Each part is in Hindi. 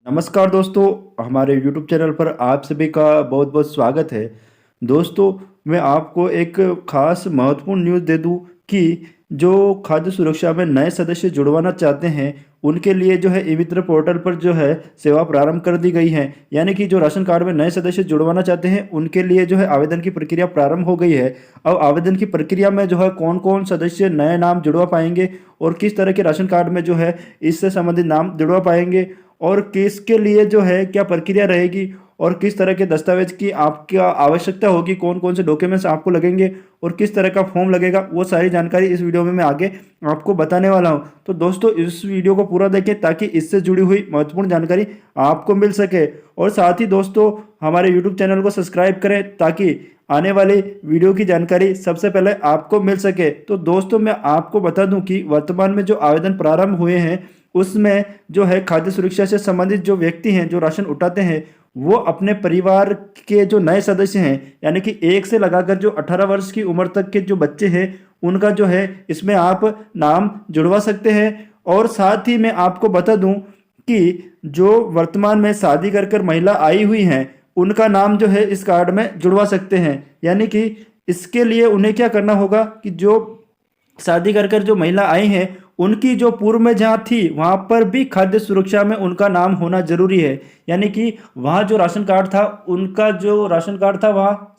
नमस्कार दोस्तों, हमारे YouTube चैनल पर आप सभी का बहुत बहुत स्वागत है। दोस्तों, मैं आपको एक खास महत्वपूर्ण न्यूज़ दे दूं कि जो खाद्य सुरक्षा में नए सदस्य जुड़वाना चाहते हैं, उनके लिए जो है ई मित्र पोर्टल पर जो है सेवा प्रारंभ कर दी गई है। यानी कि जो राशन कार्ड में नए सदस्य जुड़वाना चाहते हैं, उनके लिए जो है आवेदन की प्रक्रिया प्रारंभ हो गई है। अब आवेदन की प्रक्रिया में जो है कौन कौन सदस्य नए नाम जुड़वा पाएंगे और किस तरह के राशन कार्ड में जो है इससे संबंधित नाम जुड़वा पाएंगे और किसके लिए जो है क्या प्रक्रिया रहेगी और किस तरह के दस्तावेज की आपकी आवश्यकता होगी, कौन कौन से डॉक्यूमेंट्स आपको लगेंगे और किस तरह का फॉर्म लगेगा, वो सारी जानकारी इस वीडियो में मैं आगे आपको बताने वाला हूं। तो दोस्तों, इस वीडियो को पूरा देखें ताकि इससे जुड़ी हुई महत्वपूर्ण जानकारी आपको मिल सके। और साथ ही दोस्तों, हमारे यूट्यूब चैनल को सब्सक्राइब करें ताकि आने वाली वीडियो की जानकारी सबसे पहले आपको मिल सके। तो दोस्तों, मैं आपको बता दूं कि वर्तमान में जो आवेदन प्रारंभ हुए हैं उसमें जो है खाद्य सुरक्षा से संबंधित जो व्यक्ति हैं, जो राशन उठाते हैं, वो अपने परिवार के जो नए सदस्य हैं, यानी कि 1 से लगाकर जो 18 वर्ष की उम्र तक के जो बच्चे हैं, उनका जो है इसमें आप नाम जुड़वा सकते हैं। और साथ ही मैं आपको बता दूं कि जो वर्तमान में शादी कर महिला आई हुई हैं, उनका नाम जो है इस कार्ड में जुड़वा सकते हैं। यानी कि इसके लिए उन्हें क्या करना होगा कि जो शादी कर जो महिला आई हैं, उनकी जो पूर्व में जहाँ थी वहाँ पर भी खाद्य सुरक्षा में उनका नाम होना जरूरी है। यानी कि वहाँ जो राशन कार्ड था, उनका जो राशन कार्ड था वहाँ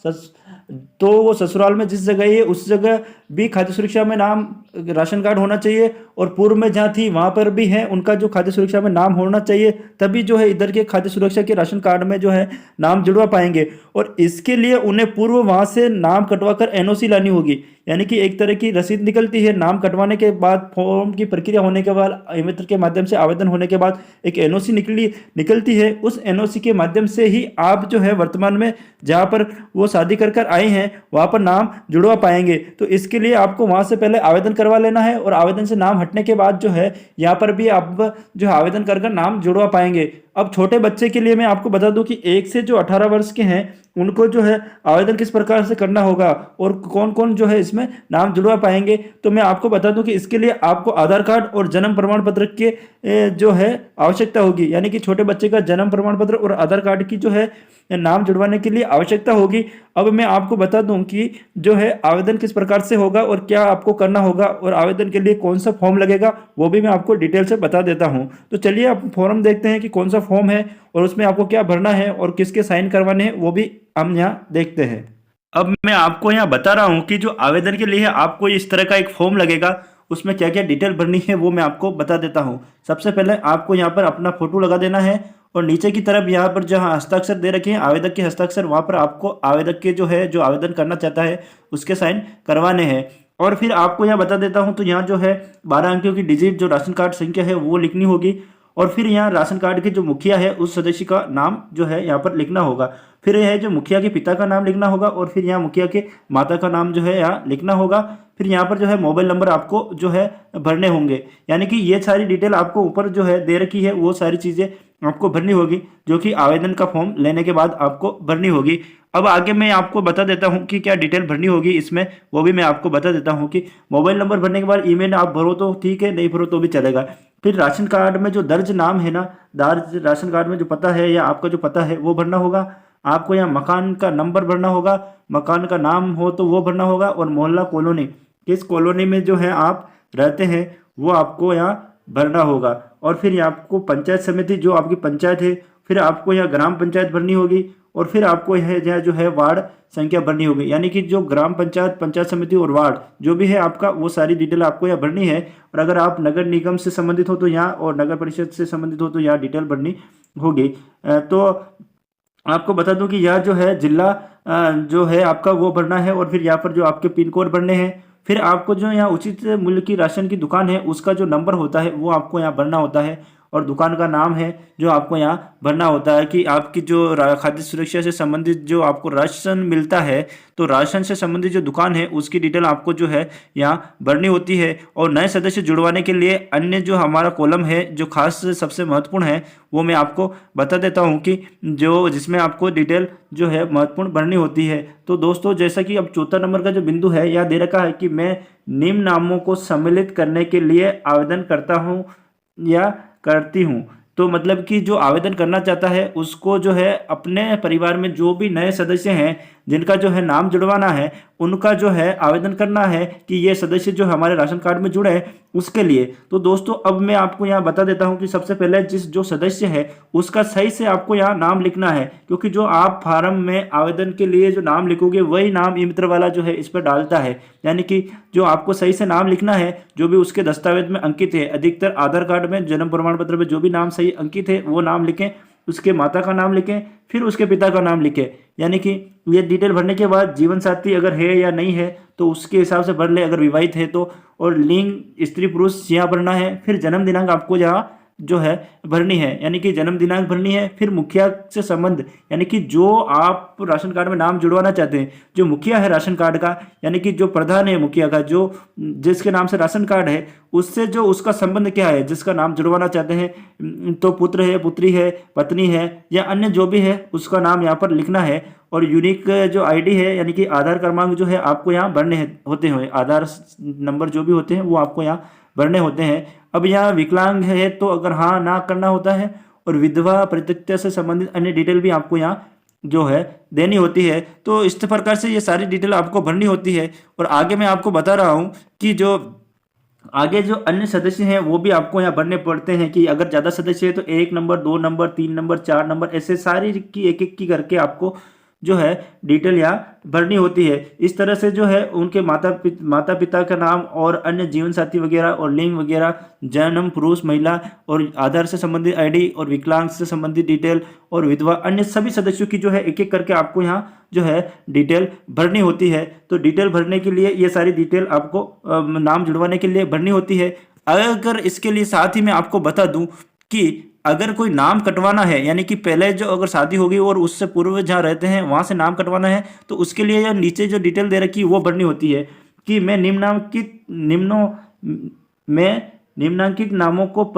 तो वो ससुराल में जिस जगह है उस जगह भी खाद्य सुरक्षा में नाम राशन कार्ड होना चाहिए, और पूर्व में जहाँ थी वहाँ पर भी है उनका जो खाद्य सुरक्षा में नाम होना चाहिए। तभी जो है इधर के खाद्य सुरक्षा के राशन कार्ड में जो है नाम जुड़वा पाएंगे। और इसके लिए उन्हें पूर्व वहाँ से नाम कटवा कर एनओसी लानी होगी। यानी कि एक तरह की रसीद निकलती है नाम कटवाने के बाद, फॉर्म की प्रक्रिया होने के बाद, ई मित्र के माध्यम से आवेदन होने के बाद एक एनओसी निकलती है। उस एनओसी के माध्यम से ही आप जो है वर्तमान में जहाँ पर वो शादी कर आए हैं वहाँ पर नाम जुड़वा पाएंगे। तो इसके लिए आपको वहाँ से पहले आवेदन करवा लेना है, और आवेदन से नाम हटने के बाद जो है यहाँ पर भी आप जो है आवेदन कर नाम जुड़वा पाएंगे। अब छोटे बच्चे के लिए मैं आपको बता दूं कि 1 से जो 18 वर्ष के हैं, उनको जो है आवेदन किस प्रकार से करना होगा और कौन कौन जो है इसमें नाम जुड़वा पाएंगे। तो मैं आपको बता दूं कि इसके लिए आपको आधार कार्ड और जन्म प्रमाण पत्र के जो है आवश्यकता होगी। यानी कि छोटे बच्चे का जन्म प्रमाण पत्र और आधार कार्ड की जो है नाम जुड़वाने के लिए आवश्यकता होगी। अब मैं आपको बता दूं कि जो है आवेदन किस प्रकार से होगा और क्या आपको करना होगा और आवेदन के लिए कौन सा फॉर्म लगेगा, वो भी मैं आपको डिटेल से बता देता हूं। तो चलिए आप फॉर्म देखते हैं कि कौन सा फॉर्म है और उसमें आपको क्या भरना है और किसके साइन करवाने हैं, वो भी हम यहाँ देखते हैं। अब मैं आपको यहाँ बता रहा हूँ कि जो आवेदन के लिए आपको इस तरह का एक फॉर्म लगेगा, उसमें क्या क्या डिटेल भरनी है वो मैं आपको बता देता हूँ। सबसे पहले आपको यहाँ पर अपना फोटो लगा देना है, और नीचे की तरफ यहाँ पर जहाँ हस्ताक्षर दे रखे हैं आवेदक के हस्ताक्षर, वहाँ पर आपको आवेदक के जो है जो आवेदन करना चाहता है उसके साइन करवाने हैं। और फिर आपको यहाँ बता देता हूँ, तो यहाँ जो है 12 अंकों की डिजिट जो राशन कार्ड संख्या है वो लिखनी होगी, और फिर यहाँ राशन कार्ड के जो मुखिया है उस सदस्य का नाम जो है यहाँ पर लिखना होगा। फिर यह है जो मुखिया के पिता का नाम लिखना होगा, और फिर यहाँ मुखिया के माता का नाम जो है यहाँ लिखना होगा। फिर यहाँ पर जो है मोबाइल नंबर आपको जो है भरने होंगे। यानी कि ये सारी डिटेल आपको ऊपर जो है दे रखी है, वो सारी चीज़ें आपको भरनी होगी, जो कि आवेदन का फॉर्म लेने के बाद आपको भरनी होगी। अब आगे मैं आपको बता देता हूँ कि क्या डिटेल भरनी होगी इसमें, वो भी मैं आपको बता देता हूँ कि मोबाइल नंबर भरने के बाद ईमेल आप भरो तो ठीक है, नहीं भरो तो भी चलेगा। फिर राशन कार्ड में जो दर्ज नाम है ना, दर्ज राशन कार्ड में जो पता है या आपका जो पता है वो भरना होगा। आपको यहाँ मकान का नंबर भरना होगा, मकान का नाम हो तो वो भरना होगा, और मोहल्ला कॉलोनी, किस कॉलोनी में जो है आप रहते हैं वो आपको यहाँ भरना होगा। और फिर यहाँ आपको पंचायत समिति जो आपकी पंचायत है, फिर आपको यहाँ ग्राम पंचायत भरनी होगी, और फिर आपको यह जो है वार्ड संख्या भरनी होगी। यानी कि जो ग्राम पंचायत, पंचायत समिति और वार्ड जो भी है आपका, वो सारी डिटेल आपको यहाँ भरनी है। और अगर आप नगर निगम से संबंधित हो तो यहाँ, और नगर परिषद से संबंधित हो तो यहाँ डिटेल भरनी होगी। तो आपको बता दूं कि यह जो है जिला जो है आपका वो भरना है, और फिर यहाँ पर जो आपके पिन कोड भरने हैं। फिर आपको जो यहाँ उचित मूल्य की राशन की दुकान है उसका जो नंबर होता है वो आपको यहाँ भरना होता है, और दुकान का नाम है जो आपको यहाँ भरना होता है। कि आपकी जो खाद्य सुरक्षा से संबंधित जो आपको राशन मिलता है, तो राशन से संबंधित जो दुकान है उसकी डिटेल आपको जो है यहाँ भरनी होती है। और नए सदस्य जुड़वाने के लिए अन्य जो हमारा कॉलम है जो खास सबसे महत्वपूर्ण है, वो मैं आपको बता देता हूँ कि जो जिसमें आपको डिटेल जो है महत्वपूर्ण भरनी होती है। तो दोस्तों, जैसा कि अब चौथा नंबर का जो बिंदु है, यह दे रखा है कि मैं निम्न नामों को सम्मिलित करने के लिए आवेदन करता हूँ या करती हूँ। तो मतलब कि जो आवेदन करना चाहता है उसको जो है अपने परिवार में जो भी नए सदस्य हैं जिनका जो है नाम जुड़वाना है, उनका जो है आवेदन करना है कि ये सदस्य जो हमारे राशन कार्ड में जुड़े उसके लिए। तो दोस्तों अब मैं आपको यहाँ बता देता हूँ कि सबसे पहले जो सदस्य है उसका सही से आपको यहाँ नाम लिखना है, क्योंकि जो आप फार्म में आवेदन के लिए जो नाम लिखोगे वही नाम ई मित्र वाला जो है इस पर डालता है। यानी कि जो आपको सही से नाम लिखना है, जो भी उसके दस्तावेज में अंकित है, अधिकतर आधार कार्ड में, जन्म प्रमाण पत्र में जो भी नाम सही अंकित है वो नाम लिखें, उसके माता का नाम लिखें, फिर उसके पिता का नाम लिखें। यानी कि ये डिटेल भरने के बाद जीवन साथी अगर है या नहीं है तो उसके हिसाब से भर ले, अगर विवाहित है तो, और लिंग स्त्री पुरुष यहाँ भरना है। फिर जन्म दिनांक आपको यहाँ जो है भरनी है, यानी कि जन्म दिनांक भरनी है। फिर मुखिया से संबंध, यानी कि जो आप राशन कार्ड में नाम जुड़वाना चाहते हैं, जो मुखिया है राशन कार्ड का, यानी कि जो प्रधान है मुखिया का, जो जिसके नाम से राशन कार्ड है, उससे जो उसका संबंध क्या है, जिसका नाम जुड़वाना चाहते हैं, तो पुत्र है, पुत्री है, पत्नी है या अन्य जो भी है उसका नाम यहाँ पर लिखना है। और यूनिक जो आईडी है, यानी कि आधार क्रमांक जो है आपको यहाँ भरने होते हैं, आधार नंबर जो भी होते हैं वो आपको यहाँ भरने होते हैं। अब यहाँ विकलांग है तो अगर हाँ ना करना होता है, और विधवा परित्यक्ता से संबंधित अन्य डिटेल भी आपको यहाँ जो है देनी होती है। तो इस प्रकार से ये सारी डिटेल आपको भरनी होती है। और आगे मैं आपको बता रहा हूँ कि जो आगे जो अन्य सदस्य हैं वो भी आपको यहाँ भरने पड़ते हैं, कि अगर ज़्यादा सदस्य है तो 1 नंबर, 2 नंबर, 3 नंबर, 4 नंबर, ऐसे सारी की एक एक की करके आपको जो है डिटेल यहाँ भरनी होती है। इस तरह से जो है उनके माता पिता का नाम और अन्य जीवन साथी वगैरह और लिंग वगैरह, जन्म, पुरुष, महिला, और आधार से संबंधित आईडी, और विकलांग से संबंधित डिटेल, और विधवा, अन्य सभी सदस्यों की जो है एक एक करके आपको यहाँ जो है डिटेल भरनी होती है। तो डिटेल भरने के लिए ये सारी डिटेल आपको नाम जुड़वाने के लिए भरनी होती है। अगर इसके लिए साथ ही मैं आपको बता दूं कि अगर कोई नाम कटवाना है, यानी कि पहले जो अगर शादी होगी और उससे पूर्व जहाँ रहते हैं वहाँ से नाम कटवाना है, तो उसके लिए यह नीचे जो डिटेल दे रखी है वो भरनी होती है कि मैं निम्नांकित नामों को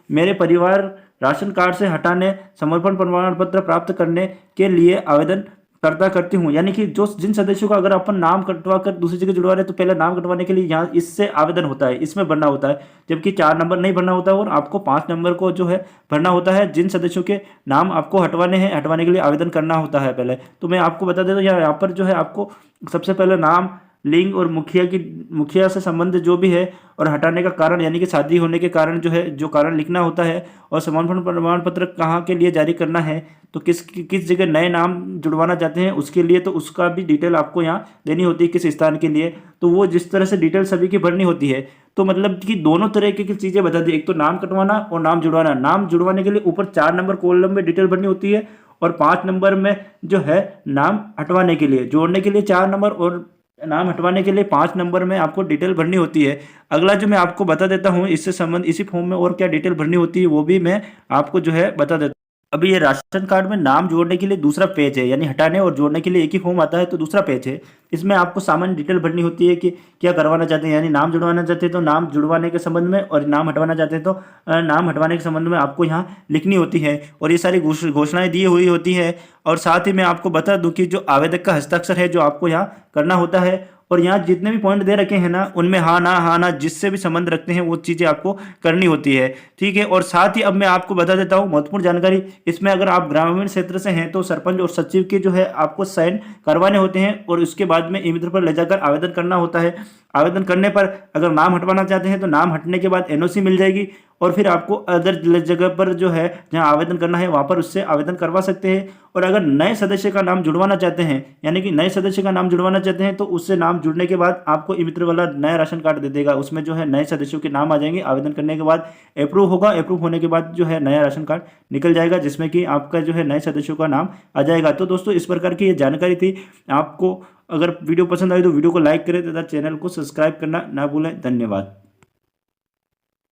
मेरे परिवार राशन कार्ड से हटाने, समर्पण प्रमाण पत्र प्राप्त करने के लिए आवेदन करती हूँ। यानी कि जो जिन सदस्यों का अगर अपन नाम कटवा कर दूसरी जगह जुड़वा रहे हैं तो पहले नाम कटवाने के लिए यहाँ इससे आवेदन होता है, इसमें भरना होता है, जबकि 4 नंबर नहीं भरना होता है और आपको 5 नंबर को जो है भरना होता है। जिन सदस्यों के नाम आपको हटवाने के लिए आवेदन करना होता है पहले। तो मैं आपको बता देता हूँ यहाँ पर जो है आपको सबसे पहले नाम, लिंग और मुखिया से संबंध जो भी है, और हटाने का कारण यानी कि शादी होने के कारण जो है जो कारण लिखना होता है, और समर्पण प्रमाण पत्र कहाँ के लिए जारी करना है, तो किस जगह नए नाम जुड़वाना चाहते हैं उसके लिए, तो उसका भी डिटेल आपको यहाँ देनी होती है, किस स्थान के लिए। तो वो जिस तरह से डिटेल सभी की भरनी होती है, तो मतलब कि दोनों तरह की चीज़ें बता दी, एक तो नाम कटवाना और नाम जुड़वाना। नाम जुड़वाने के लिए ऊपर 4 नंबर कॉलम में डिटेल भरनी होती है, और 5 नंबर में जो है नाम हटवाने के लिए, जोड़ने के लिए 4 नंबर और नाम हटवाने के लिए 5 नंबर में आपको डिटेल भरनी होती है। अगला जो मैं आपको बता देता हूँ इससे संबंध इसी फॉर्म में और क्या डिटेल भरनी होती है वो भी मैं आपको जो है बता देता हूँ। अभी ये राशन कार्ड में नाम जोड़ने के लिए दूसरा पेज है, यानी हटाने और जोड़ने के लिए एक ही फॉर्म आता है, तो दूसरा पेज है। इसमें आपको सामान्य डिटेल भरनी होती है कि क्या करवाना चाहते हैं, यानी नाम जुड़वाना चाहते हैं तो नाम जुड़वाने के संबंध में, और नाम हटवाना चाहते हैं तो नाम हटवाने के संबंध में आपको यहाँ लिखनी होती है। और ये सारी घोषणाएं दी हुई होती है। और साथ ही मैं आपको बता दूं कि जो आवेदक का हस्ताक्षर है जो आपको यहाँ करना होता है, और यहाँ जितने भी पॉइंट दे रखे हैं ना उनमें हाँ ना जिससे भी संबंध रखते हैं वो चीज़ें आपको करनी होती है, ठीक है। और साथ ही अब मैं आपको बता देता हूँ महत्वपूर्ण जानकारी, इसमें अगर आप ग्रामीण क्षेत्र से हैं तो सरपंच और सचिव के जो है आपको साइन करवाने होते हैं, और उसके बाद में ई मित्र पर ले जाकर आवेदन करना होता है। आवेदन करने पर अगर नाम हटवाना चाहते हैं तो नाम हटने के बाद एनओसी मिल जाएगी, और फिर आपको अदर जगह पर जो है जहां आवेदन करना है वहां पर उससे आवेदन करवा सकते हैं। और अगर नए सदस्य का नाम जुड़वाना चाहते हैं, यानी कि नए सदस्य का नाम जुड़वाना चाहते हैं, तो उससे नाम जुड़ने के बाद आपको ई मित्र वाला नया राशन कार्ड दे देगा, उसमें जो है नए सदस्यों के नाम आ जाएंगे। आवेदन करने के बाद अप्रूव होगा, अप्रूव होने के बाद जो है नया राशन कार्ड निकल जाएगा, जिसमें कि आपका जो है नए सदस्यों का नाम आ जाएगा। तो दोस्तों इस प्रकार की ये जानकारी थी। आपको अगर वीडियो पसंद आई तो वीडियो को लाइक करें तथा चैनल को सब्सक्राइब करना ना भूलें। धन्यवाद।